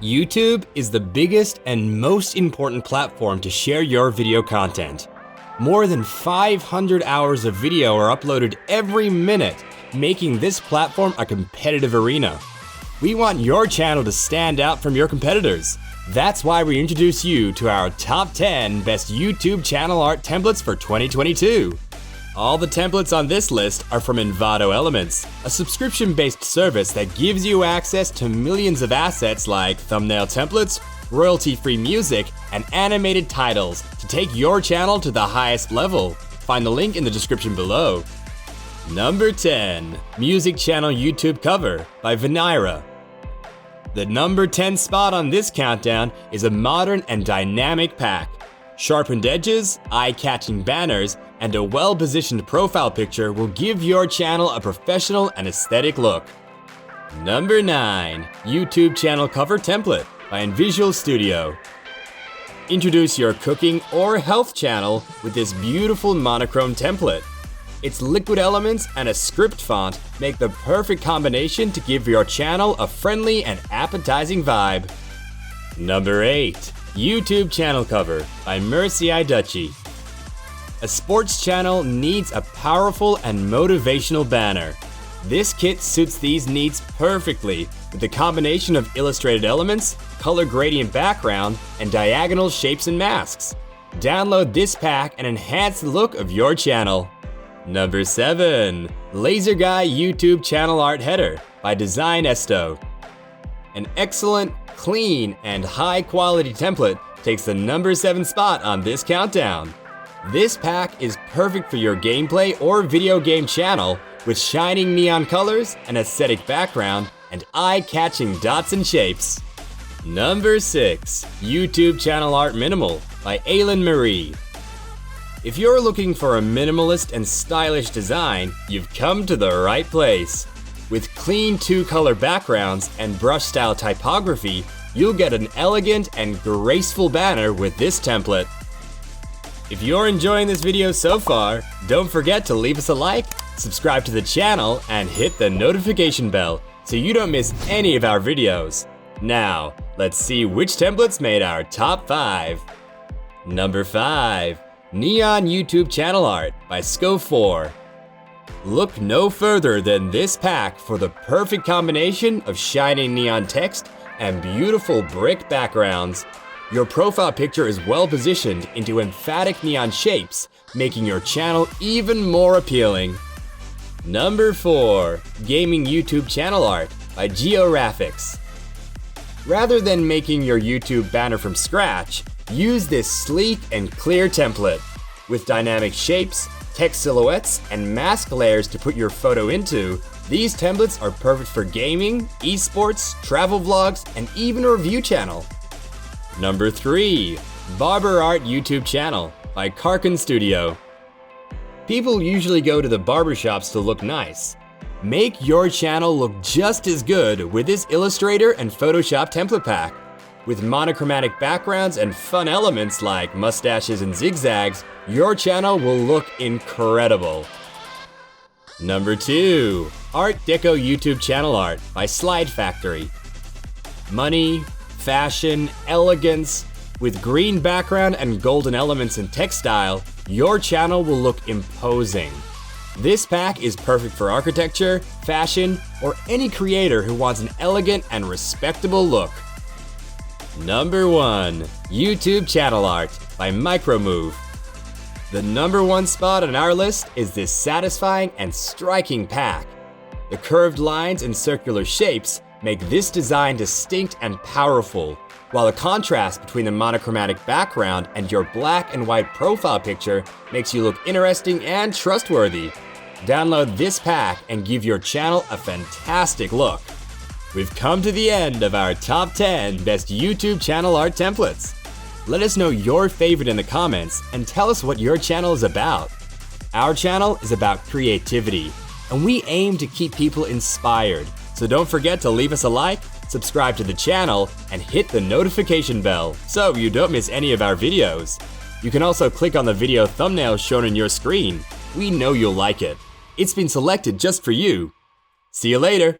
YouTube is the biggest and most important platform to share your video content. More than 500 hours of video are uploaded every minute, making this platform a competitive arena. We want your channel to stand out from your competitors. That's why we introduce you to our top 10 best YouTube channel art templates for 2022. All the templates on this list are from Envato Elements, a subscription-based service that gives you access to millions of assets like thumbnail templates, royalty-free music, and animated titles to take your channel to the highest level. Find the link in the description below. Number 10. Music Channel YouTube Cover by Vinira. The number 10 spot on this countdown is a modern and dynamic pack. Sharpened edges, eye-catching banners, and a well-positioned profile picture will give your channel a professional and aesthetic look. Number 9. YouTube Channel Cover Template by InVisual Studio. Introduce your cooking or health channel with this beautiful monochrome template. Its liquid elements and a script font make the perfect combination to give your channel a friendly and appetizing vibe. Number 8. YouTube Channel Cover by Mercy Iducci. A sports channel needs a powerful and motivational banner. This kit suits these needs perfectly with the combination of illustrated elements, color gradient background, and diagonal shapes and masks. Download this pack and enhance the look of your channel. Number 7. Laser Guy YouTube Channel Art Header by Design Esto. An excellent, clean, and high-quality template takes the number 7 spot on this countdown. This pack is perfect for your gameplay or video game channel with shining neon colors, an aesthetic background, and eye-catching dots and shapes. Number 6. YouTube Channel Art Minimal by Aylin Marie. If you're looking for a minimalist and stylish design, you've come to the right place. With clean 2-color backgrounds and brush-style typography, you'll get an elegant and graceful banner with this template. If you're enjoying this video so far, don't forget to leave us a like, subscribe to the channel, and hit the notification bell so you don't miss any of our videos. Now, let's see which templates made our top 5. Number 5. Neon YouTube Channel Art by Sco4. Look no further than this pack for the perfect combination of shining neon text and beautiful brick backgrounds. Your profile picture is well positioned into emphatic neon shapes, making your channel even more appealing. Number 4. Gaming YouTube Channel Art by GeoRaphics. Rather than making your YouTube banner from scratch, use this sleek and clear template. With dynamic shapes, text silhouettes, and mask layers to put your photo into, these templates are perfect for gaming, esports, travel vlogs, and even a review channel. Number 3. Barber Art YouTube Channel by Karkin Studio. People usually go to the barbershops to look nice. Make your channel look just as good with this Illustrator and Photoshop template pack. With monochromatic backgrounds and fun elements like mustaches and zigzags, your channel will look incredible. Number 2. Art Deco YouTube Channel Art by Slide Factory. Money, fashion, elegance. With green background and golden elements and textile, your channel will look imposing. This pack is perfect for architecture, fashion, or any creator who wants an elegant and respectable look. Number 1. YouTube Channel Art by Micromove. The number 1 spot on our list is this satisfying and striking pack. The curved lines and circular shapes make this design distinct and powerful, while the contrast between the monochromatic background and your black and white profile picture makes you look interesting and trustworthy. Download this pack and give your channel a fantastic look. We've come to the end of our top 10 best YouTube channel art templates. Let us know your favorite in the comments and tell us what your channel is about. Our channel is about creativity, and we aim to keep people inspired. So don't forget to leave us a like, subscribe to the channel, and hit the notification bell so you don't miss any of our videos. You can also click on the video thumbnail shown on your screen. We know you'll like it. It's been selected just for you. See you later.